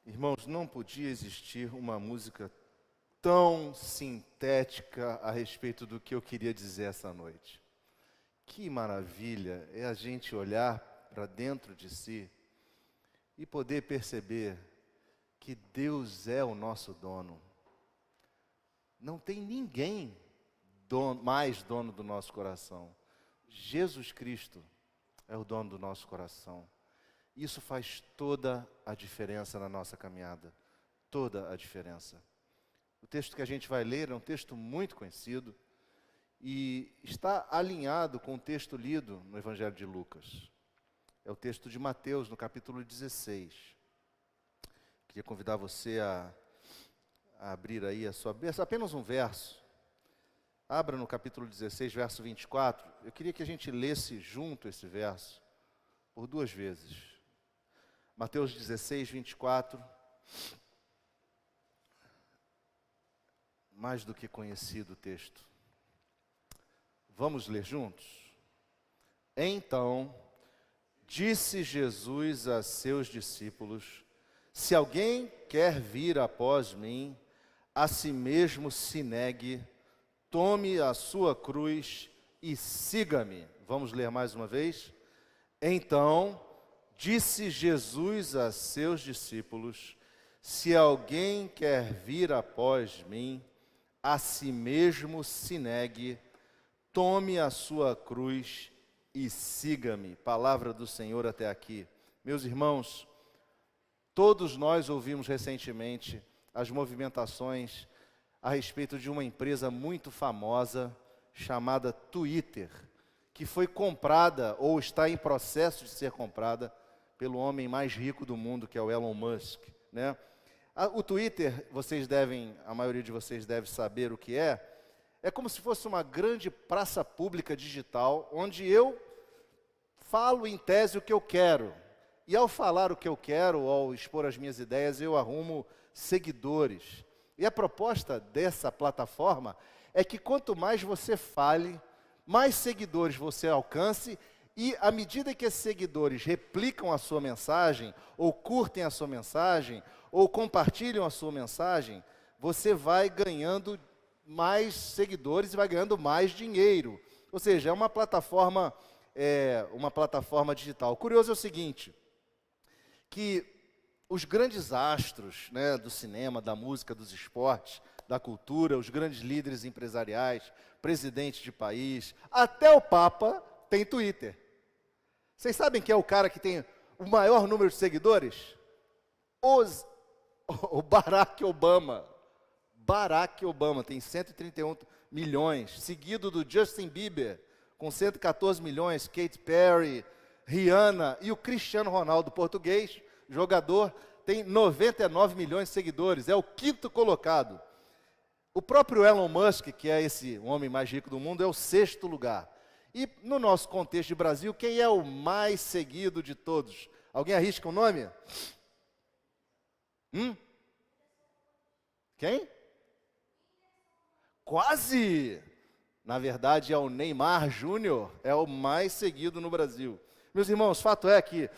Irmãos, não podia existir uma música tão sintética a respeito do que eu queria dizer essa noite. Que maravilha é a gente olhar para dentro de si e poder perceber que Deus é o nosso dono. Não tem ninguém mais dono do nosso coração. Jesus Cristo é o dono do nosso coração. Isso faz toda a diferença na nossa caminhada. Toda a diferença. O texto que a gente vai ler é um texto muito conhecido e está alinhado com o texto lido no Evangelho de Lucas. É o texto de Mateus, no capítulo 16. Queria convidar você a abrir aí a sua Bíblia, apenas um verso. Abra no capítulo 16, verso 24. Eu queria que a gente lesse junto esse verso por duas vezes. Mateus 16, 24. Mais do que conhecido o texto. Vamos ler juntos? Então, disse Jesus a seus discípulos: se alguém quer vir após mim, a si mesmo se negue, tome a sua cruz e siga-me. Vamos ler mais uma vez? Então, disse Jesus a seus discípulos: se alguém quer vir após mim, a si mesmo se negue, tome a sua cruz e siga-me. Palavra do Senhor até aqui. Meus irmãos, todos nós ouvimos recentemente as movimentações a respeito de uma empresa muito famosa chamada Twitter, que foi comprada ou está em processo de ser comprada pelo homem mais rico do mundo, que é o Elon Musk, né? O Twitter, a maioria de vocês deve saber o que é como se fosse uma grande praça pública digital, onde eu falo em tese o que eu quero. E ao falar o que eu quero, ao expor as minhas ideias, eu arrumo seguidores. E a proposta dessa plataforma é que quanto mais você fale, mais seguidores você alcance, e à medida que esses seguidores replicam a sua mensagem, ou curtem a sua mensagem, ou compartilham a sua mensagem, você vai ganhando mais seguidores e vai ganhando mais dinheiro. Ou seja, é uma plataforma digital. O curioso é o seguinte, que os grandes astros, né, do cinema, da música, dos esportes, da cultura, os grandes líderes empresariais, presidentes de país, até o Papa tem Twitter. Vocês sabem quem é o cara que tem o maior número de seguidores? O Barack Obama. Barack Obama tem 131 milhões, seguido do Justin Bieber, com 114 milhões, Katy Perry, Rihanna e o Cristiano Ronaldo, português, jogador, tem 99 milhões de seguidores, é o quinto colocado. O próprio Elon Musk, que é o homem mais rico do mundo, é o sexto lugar. E no nosso contexto de Brasil, quem é o mais seguido de todos? Alguém arrisca um nome? Quem? Quase! Na verdade, é o Neymar Júnior, é o mais seguido no Brasil. Meus irmãos, fato é que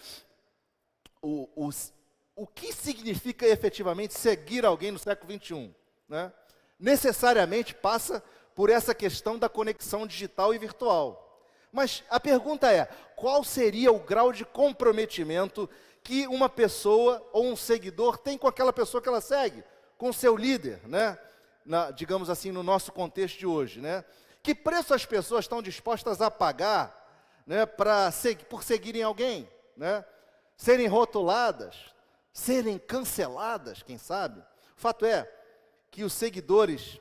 o que significa efetivamente seguir alguém no século XXI? Né? Necessariamente passa por essa questão da conexão digital e virtual. Mas a pergunta é, qual seria o grau de comprometimento que uma pessoa ou um seguidor tem com aquela pessoa que ela segue, com o seu líder, né? Digamos assim, no nosso contexto de hoje, né? Que preço as pessoas estão dispostas a pagar, né, por seguirem alguém, né? Serem rotuladas, serem canceladas, quem sabe? O fato é que os seguidores,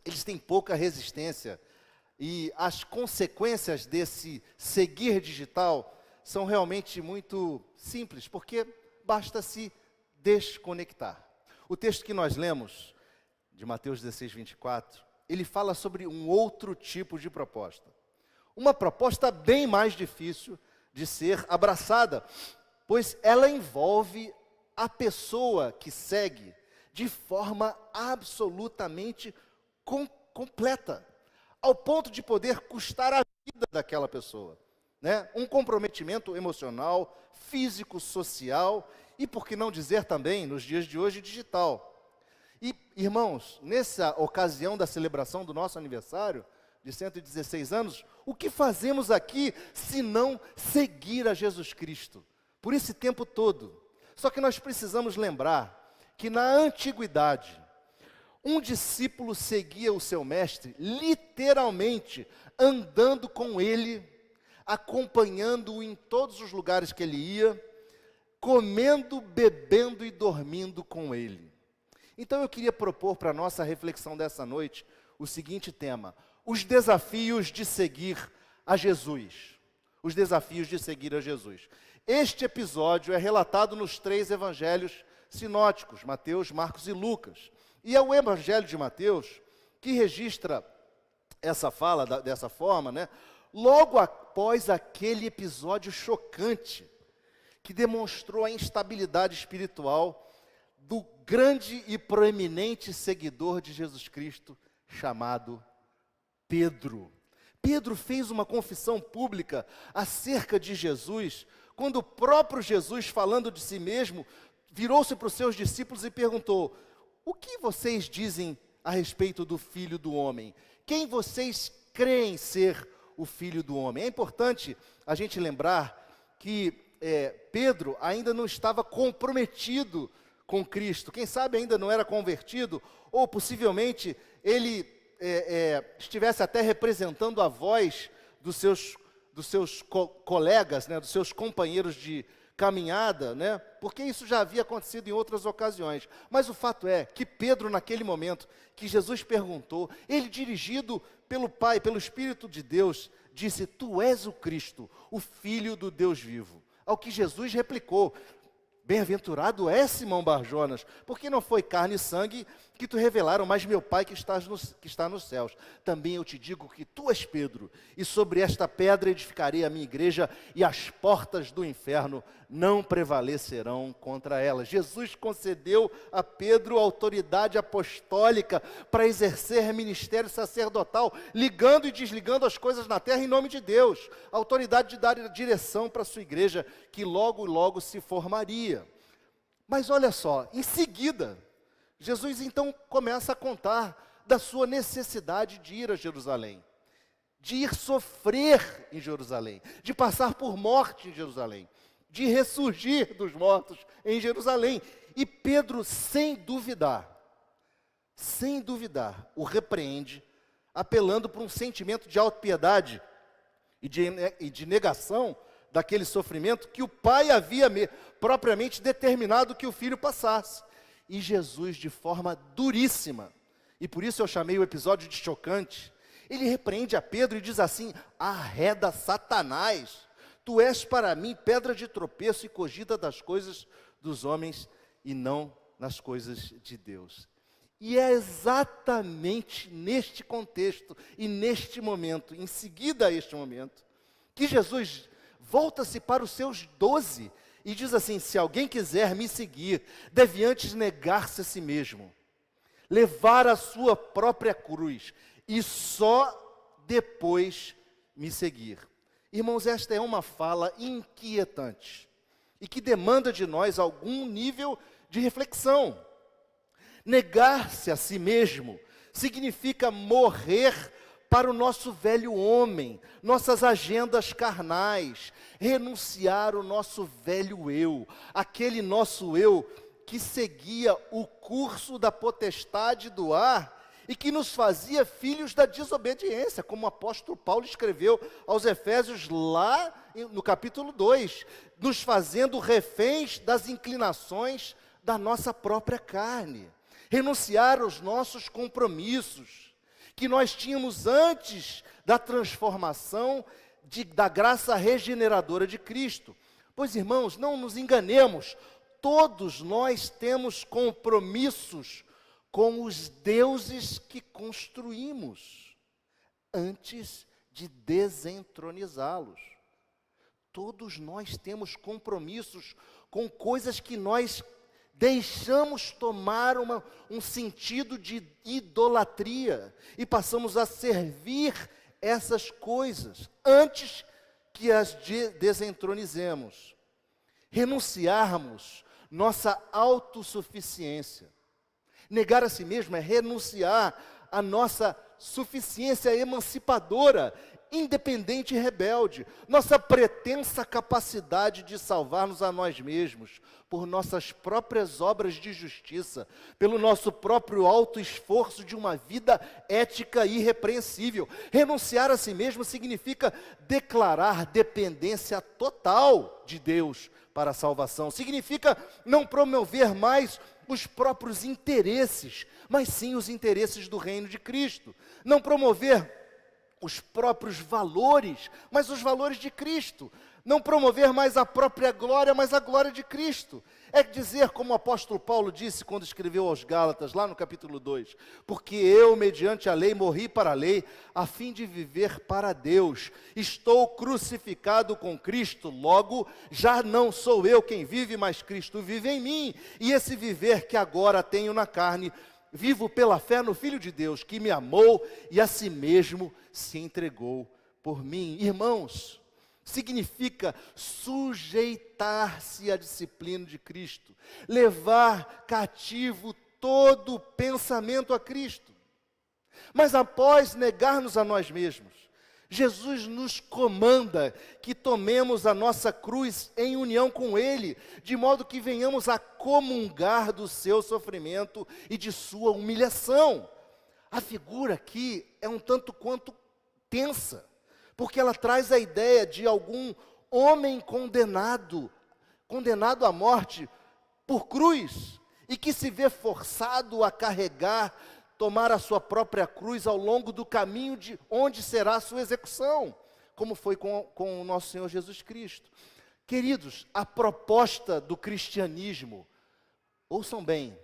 eles têm pouca resistência, e as consequências desse seguir digital são realmente muito simples, porque basta se desconectar. O texto que nós lemos, de Mateus 16, 24, ele fala sobre um outro tipo de proposta. Uma proposta bem mais difícil de ser abraçada, pois ela envolve a pessoa que segue de forma absolutamente completa, ao ponto de poder custar a vida daquela pessoa. né? Um comprometimento emocional, físico, social e, por que não dizer também, nos dias de hoje, digital. E, irmãos, nessa ocasião da celebração do nosso aniversário, de 116 anos, o que fazemos aqui se não seguir a Jesus Cristo? Por esse tempo todo. Só que nós precisamos lembrar que na antiguidade, um discípulo seguia o seu mestre, literalmente, andando com ele, acompanhando-o em todos os lugares que ele ia, comendo, bebendo e dormindo com ele. Então eu queria propor para a nossa reflexão dessa noite o seguinte tema: os desafios de seguir a Jesus. Os desafios de seguir a Jesus. Este episódio é relatado nos 3 evangelhos sinóticos, Mateus, Marcos e Lucas. E é o evangelho de Mateus que registra essa fala dessa forma, né? Logo após aquele episódio chocante que demonstrou a instabilidade espiritual do grande e proeminente seguidor de Jesus Cristo, chamado Pedro. Pedro fez uma confissão pública acerca de Jesus, quando o próprio Jesus, falando de si mesmo, virou-se para os seus discípulos e perguntou: o que vocês dizem a respeito do Filho do Homem? Quem vocês creem ser o Filho do Homem? É importante a gente lembrar que Pedro ainda não estava comprometido com Cristo. Quem sabe ainda não era convertido, ou possivelmente ele estivesse até representando a voz dos seus colegas, né, dos seus companheiros de caminhada, né, porque isso já havia acontecido em outras ocasiões. Mas o fato é que Pedro, naquele momento que Jesus perguntou, ele, dirigido pelo Pai, pelo Espírito de Deus, disse: tu és o Cristo, o Filho do Deus vivo. Ao que Jesus replicou: bem-aventurado é Simão Barjonas, porque não foi carne e sangue que te revelaram, mas meu Pai que está nos céus. Também eu te digo que tu és Pedro, e sobre esta pedra edificarei a minha igreja, e as portas do inferno não prevalecerão contra ela. Jesus concedeu a Pedro autoridade apostólica para exercer ministério sacerdotal, ligando e desligando as coisas na terra em nome de Deus. A autoridade de dar direção para a sua igreja, que logo, logo se formaria. Mas olha só, em seguida, Jesus então começa a contar da sua necessidade de ir a Jerusalém, de ir sofrer em Jerusalém, de passar por morte em Jerusalém, de ressurgir dos mortos em Jerusalém. E Pedro, sem duvidar, o repreende, apelando para um sentimento de autopiedade e de negação daquele sofrimento que o pai havia propriamente determinado que o filho passasse. E Jesus, de forma duríssima, e por isso eu chamei o episódio de chocante, ele repreende a Pedro e diz assim: arreda Satanás, tu és para mim pedra de tropeço e cogita das coisas dos homens e não nas coisas de Deus. E é exatamente neste contexto e neste momento, em seguida a este momento, que Jesus volta-se para os seus 12 e diz assim: se alguém quiser me seguir, deve antes negar-se a si mesmo, levar a sua própria cruz e só depois me seguir. Irmãos, esta é uma fala inquietante e que demanda de nós algum nível de reflexão. Negar-se a si mesmo significa morrer para o nosso velho homem, nossas agendas carnais, renunciar o nosso velho eu, aquele nosso eu que seguia o curso da potestade do ar e que nos fazia filhos da desobediência, como o apóstolo Paulo escreveu aos Efésios lá no capítulo 2, nos fazendo reféns das inclinações da nossa própria carne, renunciar aos nossos compromissos, que nós tínhamos antes da transformação da graça regeneradora de Cristo. Pois, irmãos, não nos enganemos, todos nós temos compromissos com os deuses que construímos, antes de desentronizá-los. Todos nós temos compromissos com coisas que nós deixamos tomar um sentido de idolatria e passamos a servir essas coisas antes que as desentronizemos. Renunciarmos nossa autossuficiência. Negar a si mesmo é renunciar à nossa suficiência emancipadora, independente e rebelde, nossa pretensa capacidade de salvar-nos a nós mesmos, por nossas próprias obras de justiça, pelo nosso próprio alto esforço de uma vida ética e irrepreensível. Renunciar a si mesmo significa declarar dependência total de Deus para a salvação. Significa não promover mais os próprios interesses, mas sim os interesses do reino de Cristo. Não promover os próprios valores, mas os valores de Cristo. Não promover mais a própria glória, mas a glória de Cristo. É dizer, como o apóstolo Paulo disse quando escreveu aos Gálatas, lá no capítulo 2, porque eu, mediante a lei, morri para a lei, a fim de viver para Deus. Estou crucificado com Cristo, logo, já não sou eu quem vive, mas Cristo vive em mim. E esse viver que agora tenho na carne, vivo pela fé no Filho de Deus, que me amou e a si mesmo se entregou por mim. Irmãos, significa sujeitar-se à disciplina de Cristo, levar cativo todo o pensamento a Cristo. Mas após negar-nos a nós mesmos, Jesus nos comanda que tomemos a nossa cruz em união com Ele, de modo que venhamos a comungar do seu sofrimento e de sua humilhação. A figura aqui é um tanto quanto tensa, porque ela traz a ideia de algum homem condenado à morte por cruz, e que se vê forçado a tomar a sua própria cruz ao longo do caminho de onde será a sua execução, como foi com o nosso Senhor Jesus Cristo. Queridos, a proposta do cristianismo, ouçam bem,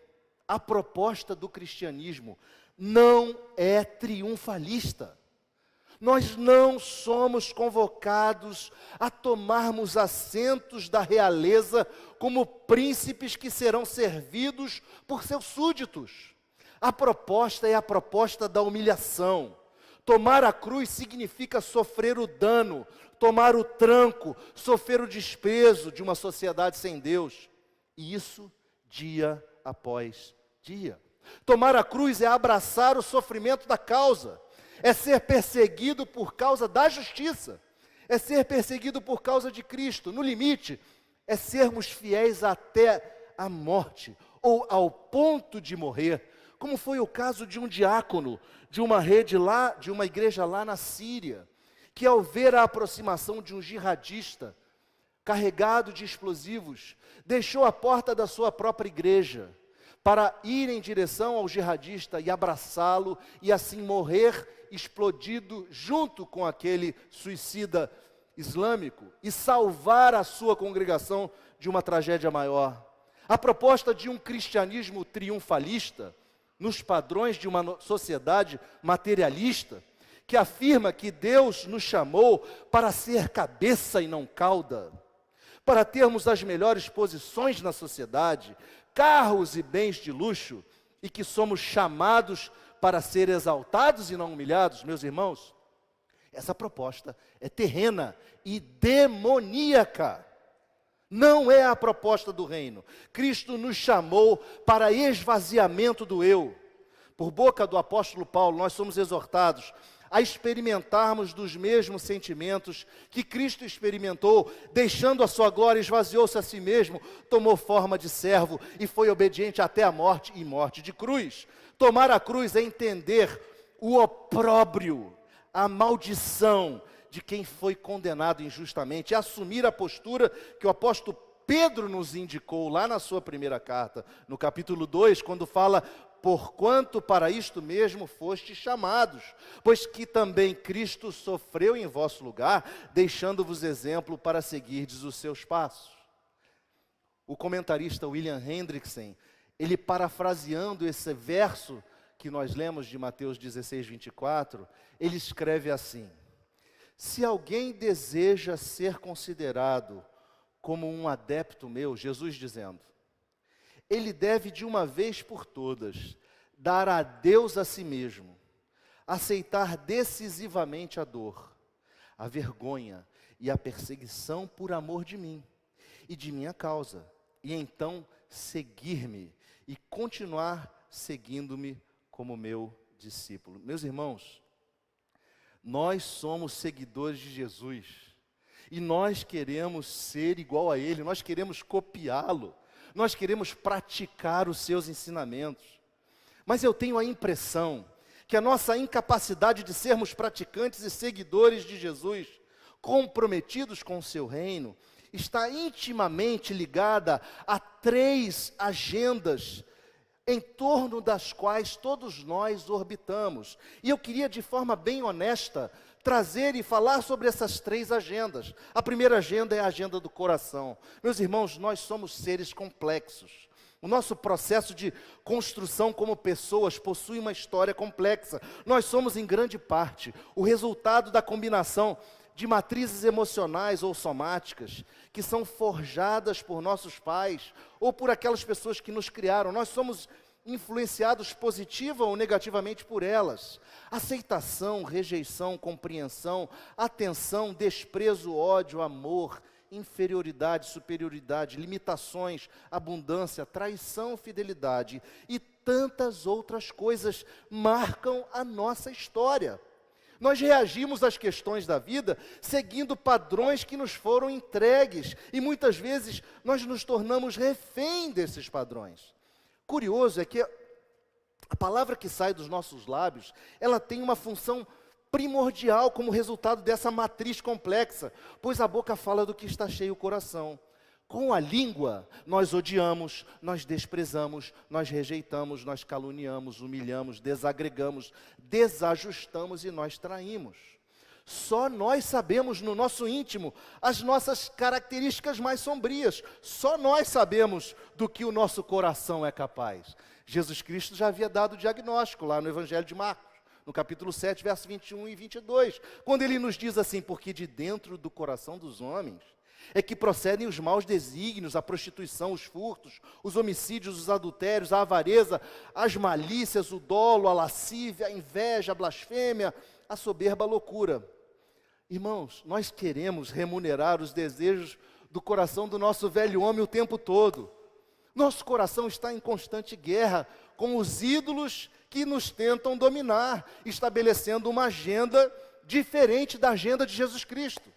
a proposta do cristianismo não é triunfalista. Nós não somos convocados a tomarmos assentos da realeza como príncipes que serão servidos por seus súditos. A proposta é a proposta da humilhação. Tomar a cruz significa sofrer o dano, tomar o tranco, sofrer o desprezo de uma sociedade sem Deus. E isso dia após dia. Tomar a cruz é abraçar o sofrimento da causa. É ser perseguido por causa da justiça. É ser perseguido por causa de Cristo. No limite, é sermos fiéis até a morte, ou ao ponto de morrer, como foi o caso de um diácono de uma igreja lá na Síria, que ao ver a aproximação de um jihadista carregado de explosivos, deixou a porta da sua própria igreja para ir em direção ao jihadista e abraçá-lo e assim morrer explodido junto com aquele suicida islâmico e salvar a sua congregação de uma tragédia maior. A proposta de um cristianismo triunfalista, nos padrões de uma sociedade materialista, que afirma que Deus nos chamou para ser cabeça e não cauda, para termos as melhores posições na sociedade, carros e bens de luxo, e que somos chamados para ser exaltados e não humilhados, meus irmãos, essa proposta é terrena e demoníaca. Não é a proposta do reino. Cristo nos chamou para esvaziamento do eu. Por boca do apóstolo Paulo, nós somos exortados a experimentarmos dos mesmos sentimentos que Cristo experimentou, deixando a sua glória, esvaziou-se a si mesmo, tomou forma de servo e foi obediente até a morte e morte de cruz. Tomar a cruz é entender o opróbrio, a maldição de quem foi condenado injustamente, é assumir a postura que o apóstolo Pedro nos indicou lá na sua primeira carta, no capítulo 2, quando fala: porquanto para isto mesmo fostes chamados, pois que também Cristo sofreu em vosso lugar, deixando-vos exemplo para seguirdes os seus passos. O comentarista William Hendrickson, ele parafraseando esse verso que nós lemos de Mateus 16, 24, ele escreve assim: se alguém deseja ser considerado como um adepto meu, Jesus dizendo, ele deve de uma vez por todas dar a Deus a si mesmo, aceitar decisivamente a dor, a vergonha e a perseguição por amor de mim e de minha causa, e então seguir-me e continuar seguindo-me como meu discípulo. Meus irmãos, nós somos seguidores de Jesus, e nós queremos ser igual a Ele, nós queremos copiá-lo, nós queremos praticar os seus ensinamentos. Mas eu tenho a impressão que a nossa incapacidade de sermos praticantes e seguidores de Jesus, comprometidos com o seu reino, está intimamente ligada a 3 agendas em torno das quais todos nós orbitamos. E eu queria, de forma bem honesta, trazer e falar sobre essas 3 agendas. A primeira agenda é a agenda do coração. Meus irmãos, nós somos seres complexos. O nosso processo de construção como pessoas possui uma história complexa. Nós somos, em grande parte, o resultado da combinação de matrizes emocionais ou somáticas que são forjadas por nossos pais ou por aquelas pessoas que nos criaram. Nós somos influenciados positiva ou negativamente por elas. Aceitação, rejeição, compreensão, atenção, desprezo, ódio, amor, inferioridade, superioridade, limitações, abundância, traição, fidelidade e tantas outras coisas marcam a nossa história. Nós reagimos às questões da vida seguindo padrões que nos foram entregues e muitas vezes nós nos tornamos refém desses padrões. Curioso é que a palavra que sai dos nossos lábios, ela tem uma função primordial como resultado dessa matriz complexa, pois a boca fala do que está cheio o coração. Com a língua, nós odiamos, nós desprezamos, nós rejeitamos, nós caluniamos, humilhamos, desagregamos, desajustamos e nós traímos. Só nós sabemos no nosso íntimo as nossas características mais sombrias. Só nós sabemos do que o nosso coração é capaz. Jesus Cristo já havia dado o diagnóstico lá no Evangelho de Marcos, no capítulo 7, versos 21 e 22, quando ele nos diz assim: porque de dentro do coração dos homens é que procedem os maus desígnios, a prostituição, os furtos, os homicídios, os adultérios, a avareza, as malícias, o dolo, a lascívia, a inveja, a blasfêmia, a soberba, a loucura. Irmãos, nós queremos remunerar os desejos do coração do nosso velho homem o tempo todo. Nosso coração está em constante guerra com os ídolos que nos tentam dominar, estabelecendo uma agenda diferente da agenda de Jesus Cristo.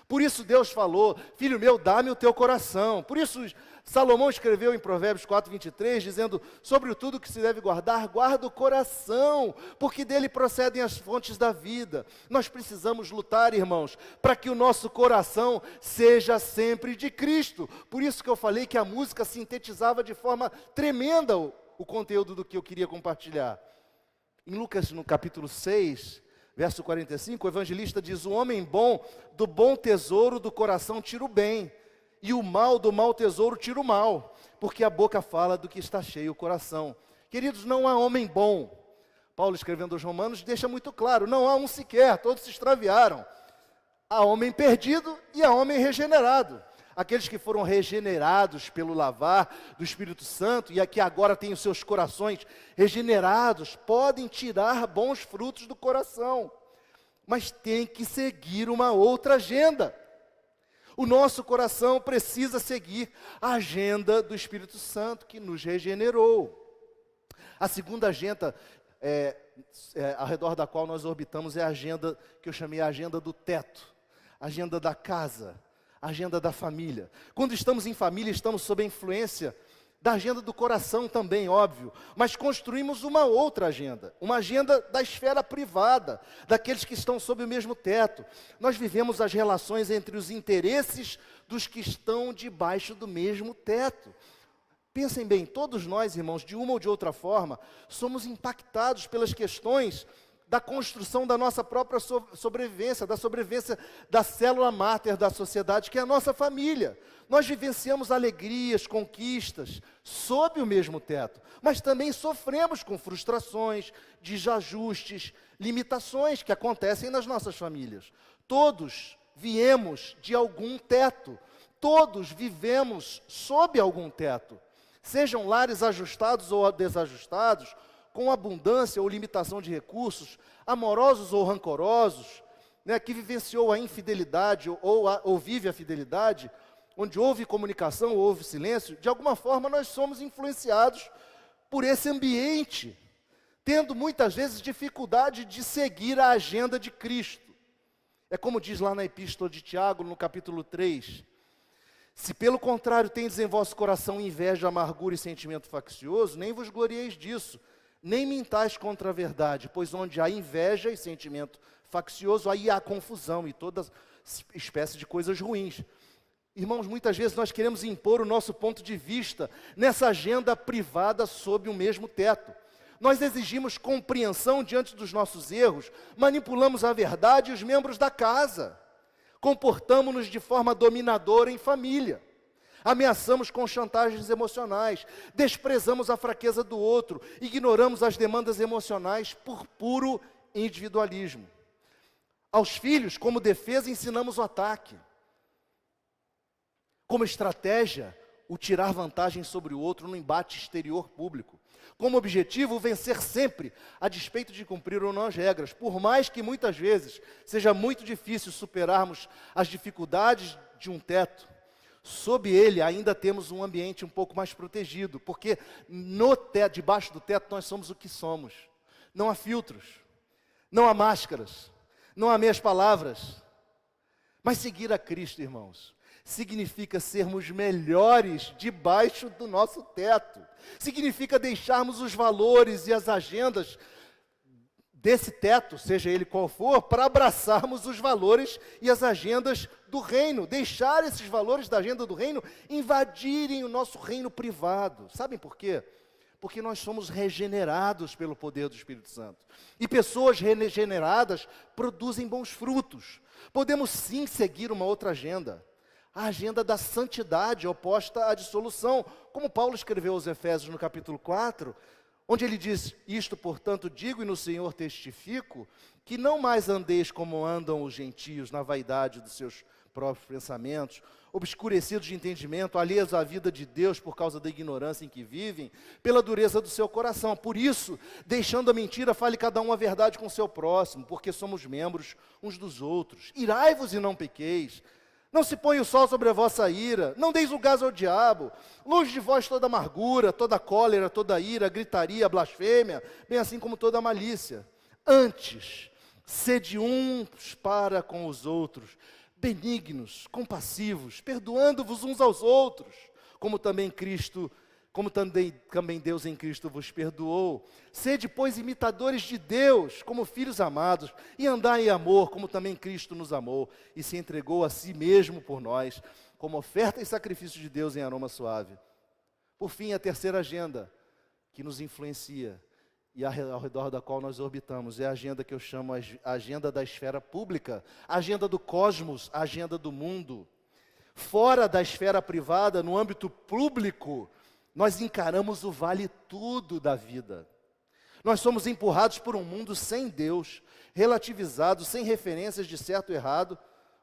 Por isso Deus falou: filho meu, dá-me o teu coração. Por isso Salomão escreveu em Provérbios 4:23, dizendo: sobre tudo que se deve guardar, guarda o coração, porque dele procedem as fontes da vida. Nós precisamos lutar, irmãos, para que o nosso coração seja sempre de Cristo. Por isso que eu falei que a música sintetizava de forma tremenda o conteúdo do que eu queria compartilhar. Em Lucas, no capítulo 6, verso 45, o evangelista diz: o homem bom, do bom tesouro do coração tira o bem, e o mal do mau tesouro tira o mal, porque a boca fala do que está cheio o coração. Queridos, não há homem bom. Paulo, escrevendo aos Romanos, deixa muito claro: não há um sequer, todos se extraviaram. Há homem perdido e há homem regenerado. Aqueles que foram regenerados pelo lavar do Espírito Santo e que agora têm os seus corações regenerados, podem tirar bons frutos do coração, mas tem que seguir uma outra agenda. O nosso coração precisa seguir a agenda do Espírito Santo que nos regenerou. A segunda agenda ao redor da qual nós orbitamos é a agenda que eu chamei a agenda do teto, a agenda da casa, a agenda da família. Quando estamos em família, estamos sob a influência da agenda do coração também, óbvio, mas construímos uma outra agenda, uma agenda da esfera privada, daqueles que estão sob o mesmo teto. Nós vivemos as relações entre os interesses dos que estão debaixo do mesmo teto. Pensem bem, todos nós, irmãos, de uma ou de outra forma, somos impactados pelas questões da construção da nossa própria sobrevivência, da sobrevivência da célula máter da sociedade, que é a nossa família. Nós vivenciamos alegrias, conquistas, sob o mesmo teto, mas também sofremos com frustrações, desajustes, limitações que acontecem nas nossas famílias. Todos viemos de algum teto, todos vivemos sob algum teto, sejam lares ajustados ou desajustados, com abundância ou limitação de recursos, amorosos ou rancorosos, né, que vivenciou a infidelidade ou vive a fidelidade, onde houve comunicação, houve silêncio, de alguma forma nós somos influenciados por esse ambiente, tendo muitas vezes dificuldade de seguir a agenda de Cristo. É como diz lá na Epístola de Tiago, no capítulo 3, se pelo contrário tendes em vosso coração inveja, amargura e sentimento faccioso, nem vos glorieis disso, nem mintais contra a verdade, pois onde há inveja e sentimento faccioso, aí há confusão e toda espécie de coisas ruins. Irmãos, muitas vezes nós queremos impor o nosso ponto de vista nessa agenda privada sob o mesmo teto. Nós exigimos compreensão diante dos nossos erros, manipulamos a verdade e os membros da casa. Comportamos-nos de forma dominadora em família. Ameaçamos com chantagens emocionais, desprezamos a fraqueza do outro, ignoramos as demandas emocionais por puro individualismo. Aos filhos, como defesa, ensinamos o ataque. Como estratégia, o tirar vantagem sobre o outro no embate exterior público. Como objetivo, vencer sempre, a despeito de cumprir ou não as regras. Por mais que muitas vezes seja muito difícil superarmos as dificuldades de um teto, sob ele ainda temos um ambiente um pouco mais protegido, porque no teto, debaixo do teto nós somos o que somos. Não há filtros, não há máscaras, não há meias palavras. Mas seguir a Cristo, irmãos, significa sermos melhores debaixo do nosso teto. Significa deixarmos os valores e as agendas desse teto, seja ele qual for, para abraçarmos os valores e as agendas do reino. Deixar esses valores da agenda do reino invadirem o nosso reino privado. Sabem por quê? Porque nós somos regenerados pelo poder do Espírito Santo. E pessoas regeneradas produzem bons frutos. Podemos sim seguir uma outra agenda. A agenda da santidade oposta à dissolução, como Paulo escreveu aos Efésios no capítulo 4, onde ele diz, isto portanto digo e no Senhor testifico, que não mais andeis como andam os gentios na vaidade dos seus próprios pensamentos, obscurecidos de entendimento, alheios à vida de Deus por causa da ignorância em que vivem, pela dureza do seu coração. Por isso, deixando a mentira, fale cada um a verdade com o seu próximo, porque somos membros uns dos outros. Irai-vos e não pequeis. Não se ponha o sol sobre a vossa ira, não deis lugar ao diabo, longe de vós toda amargura, toda cólera, toda ira, gritaria, blasfêmia, bem assim como toda malícia. Antes, sede uns para com os outros, benignos, compassivos, perdoando-vos uns aos outros, como também Deus em Cristo vos perdoou. Sede, pois, imitadores de Deus, como filhos amados, e andai em amor, como também Cristo nos amou, e se entregou a si mesmo por nós, como oferta e sacrifício de Deus em aroma suave. Por fim, a terceira agenda, que nos influencia, e ao redor da qual nós orbitamos, é a agenda que eu chamo a agenda da esfera pública, a agenda do cosmos, a agenda do mundo. Fora da esfera privada, no âmbito público, nós encaramos o vale tudo da vida. Nós somos empurrados por um mundo sem Deus, relativizado, sem referências de certo e errado,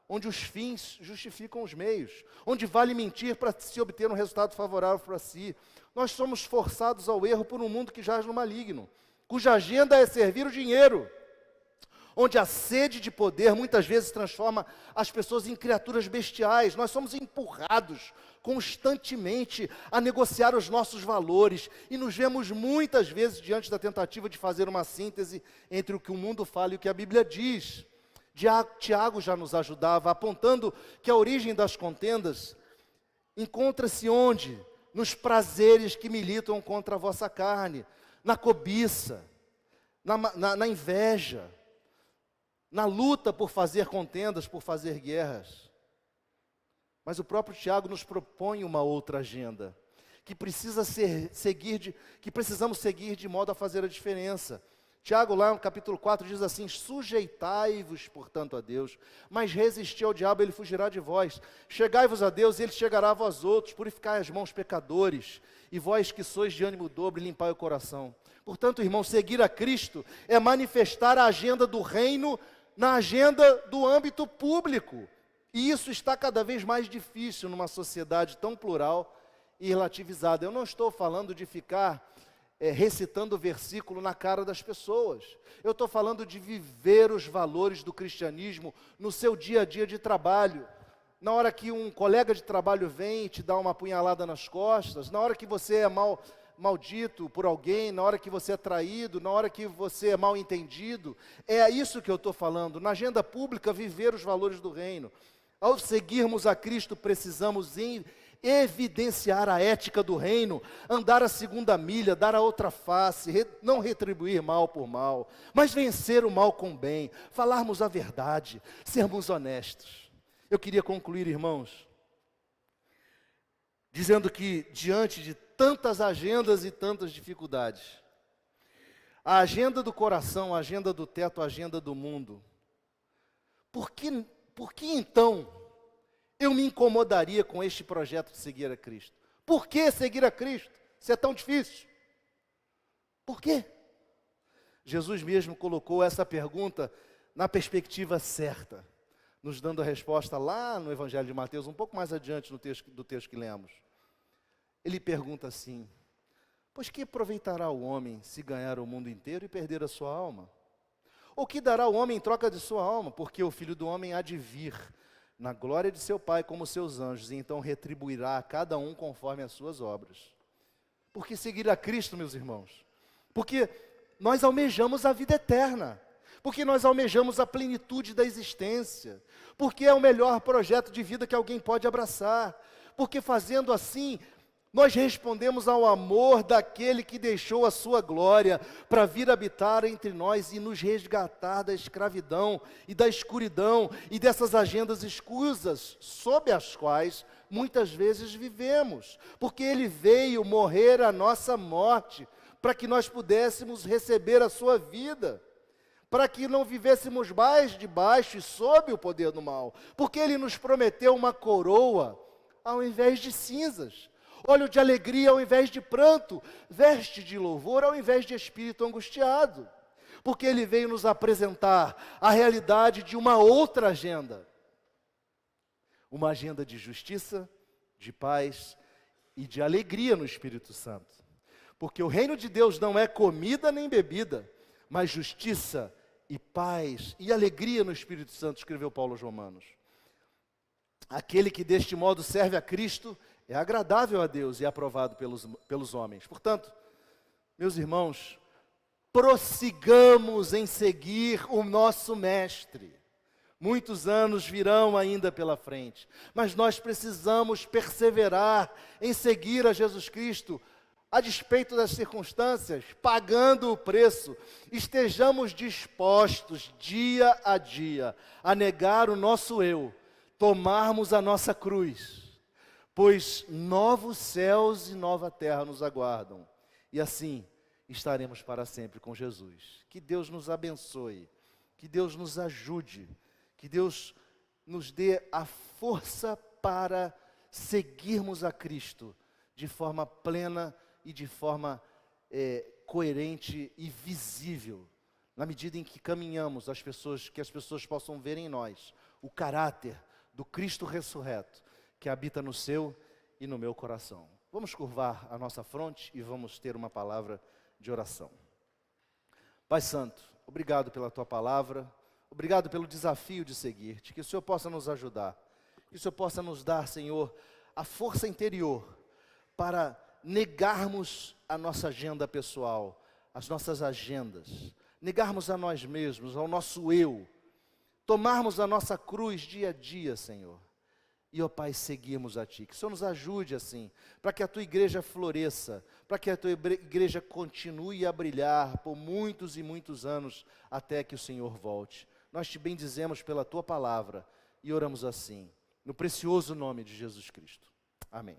onde os fins justificam os meios, onde vale mentir para se obter um resultado favorável para si. Nós somos forçados ao erro por um mundo que jaz no maligno, cuja agenda é servir o dinheiro, onde a sede de poder muitas vezes transforma as pessoas em criaturas bestiais. Nós somos empurrados constantemente a negociar os nossos valores e nos vemos muitas vezes diante da tentativa de fazer uma síntese entre o que o mundo fala e o que a Bíblia diz. Tiago já nos ajudava, apontando que a origem das contendas encontra-se onde? Nos prazeres que militam contra a vossa carne, na cobiça, na inveja, na luta por fazer contendas, por fazer guerras. Mas o próprio Tiago nos propõe uma outra agenda, que precisamos seguir de modo a fazer a diferença. Tiago, lá no capítulo 4, diz assim: sujeitai-vos, portanto, a Deus, mas resisti ao diabo, ele fugirá de vós. Chegai-vos a Deus, e ele chegará a vós outros. Purificai as mãos, pecadores, e vós que sois de ânimo dobre, limpai o coração. Portanto, irmãos, seguir a Cristo é manifestar a agenda do reino na agenda do âmbito público. E isso está cada vez mais difícil numa sociedade tão plural e relativizada. Eu não estou falando de ficar recitando o versículo na cara das pessoas. Eu estou falando de viver os valores do cristianismo no seu dia a dia de trabalho. Na hora que um colega de trabalho vem e te dá uma apunhalada nas costas, na hora que você é maldito por alguém, na hora que você é traído, na hora que você é mal entendido, é isso que eu estou falando. Na agenda pública, viver os valores do reino. Ao seguirmos a Cristo, precisamos evidenciar a ética do reino, andar a segunda milha, dar a outra face, não retribuir mal por mal, mas vencer o mal com o bem, falarmos a verdade, sermos honestos. Eu queria concluir, irmãos, dizendo que diante de tantas agendas e tantas dificuldades, a agenda do coração, a agenda do teto, a agenda do mundo, por que então eu me incomodaria com este projeto de seguir a Cristo? Por que seguir a Cristo, se é tão difícil? Por quê? Jesus mesmo colocou essa pergunta na perspectiva certa, nos dando a resposta lá no Evangelho de Mateus, um pouco mais adiante do texto que lemos. Ele pergunta assim: pois que aproveitará o homem se ganhar o mundo inteiro e perder a sua alma? Ou que dará o homem em troca de sua alma? Porque o Filho do Homem há de vir na glória de seu Pai como seus anjos, e então retribuirá a cada um conforme as suas obras. Por que seguir a Cristo, meus irmãos? Porque nós almejamos a vida eterna, porque nós almejamos a plenitude da existência, porque é o melhor projeto de vida que alguém pode abraçar, porque fazendo assim, nós respondemos ao amor daquele que deixou a sua glória para vir habitar entre nós e nos resgatar da escravidão e da escuridão e dessas agendas escusas sob as quais muitas vezes vivemos, porque Ele veio morrer a nossa morte para que nós pudéssemos receber a sua vida, para que não vivêssemos mais debaixo e sob o poder do mal, porque Ele nos prometeu uma coroa ao invés de cinzas, óleo de alegria ao invés de pranto, veste de louvor ao invés de espírito angustiado, porque Ele veio nos apresentar a realidade de uma outra agenda, uma agenda de justiça, de paz e de alegria no Espírito Santo, porque o reino de Deus não é comida nem bebida, mas justiça e paz e alegria no Espírito Santo, escreveu Paulo aos Romanos. Aquele que deste modo serve a Cristo é agradável a Deus e aprovado pelos homens. Portanto, meus irmãos, prossigamos em seguir o nosso Mestre. Muitos anos virão ainda pela frente, mas nós precisamos perseverar em seguir a Jesus Cristo, a despeito das circunstâncias, pagando o preço. Estejamos dispostos, dia a dia, a negar o nosso eu, tomarmos a nossa cruz, pois novos céus e nova terra nos aguardam, e assim estaremos para sempre com Jesus. Que Deus nos abençoe, que Deus nos ajude, que Deus nos dê a força para seguirmos a Cristo de forma plena e de forma coerente e visível, na medida em que caminhamos, que as pessoas possam ver em nós o caráter do Cristo ressurreto, que habita no seu e no meu coração. Vamos curvar a nossa fronte e vamos ter uma palavra de oração. Pai Santo, obrigado pela Tua palavra, obrigado pelo desafio de seguir-te, que o Senhor possa nos ajudar, que o Senhor possa nos dar, Senhor, a força interior para negarmos a nossa agenda pessoal, as nossas agendas, negarmos a nós mesmos, ao nosso eu, tomarmos a nossa cruz dia a dia, Senhor, e, ó Pai, seguirmos a Ti. Que o Senhor nos ajude assim, para que a Tua igreja floresça, para que a Tua igreja continue a brilhar por muitos e muitos anos, até que o Senhor volte. Nós Te bendizemos pela Tua palavra, e oramos assim, no precioso nome de Jesus Cristo. Amém.